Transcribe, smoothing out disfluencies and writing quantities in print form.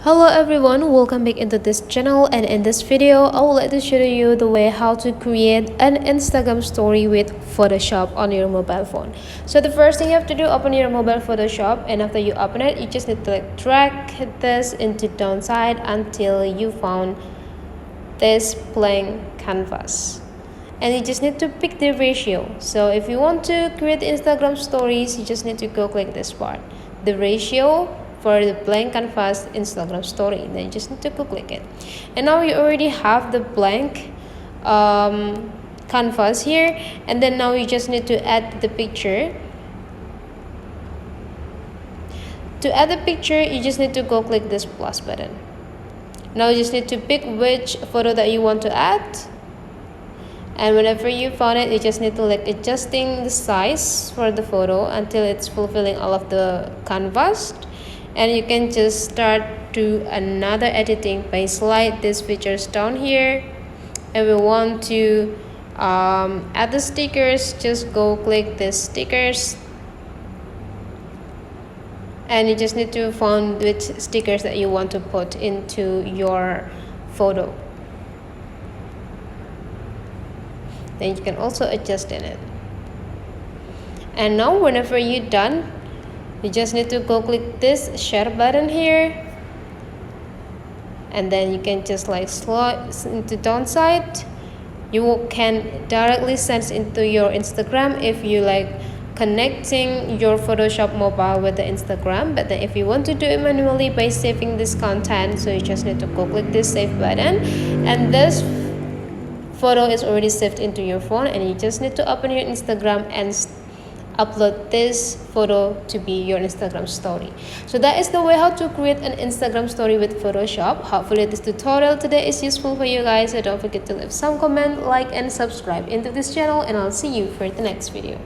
Hello everyone, welcome back into this channel, and in this video I would like to show you the way how to create an Instagram story with Photoshop on your mobile phone. So the first thing you have to do, open your mobile Photoshop, and after you open it, you just need to drag this into downside until you found this blank canvas. And you just need to pick the ratio. So if you want to create Instagram stories, you just need to go click this part, the ratio for the blank canvas Instagram story. Then you just need to go click it, and now you already have the blank canvas here. And then now you just need to add the picture. To add the picture, you just need to go click this plus button. Now you just need to pick which photo that you want to add, and whenever you found it, you just need to adjusting the size for the photo until it's fulfilling all of the canvas. And you can just start to another editing by slide these features down here, and we want to add the stickers. Just go click the stickers, and you just need to find which stickers that you want to put into your photo. Then you can also adjust in it. And now whenever you're done, you just need to go click this share button here, and then you can just slide into downside. You can directly send into your Instagram if you connecting your Photoshop mobile with the Instagram. But then if you want to do it manually by saving this content, so you just need to go click this save button, and this photo is already saved into your phone, and you just need to open your Instagram and upload this photo to be your Instagram story. So that is the way how to create an Instagram story with Photoshop. Hopefully this tutorial today is useful for you guys. So don't forget to leave some comment, like, and subscribe into this channel, and I'll see you for the next video.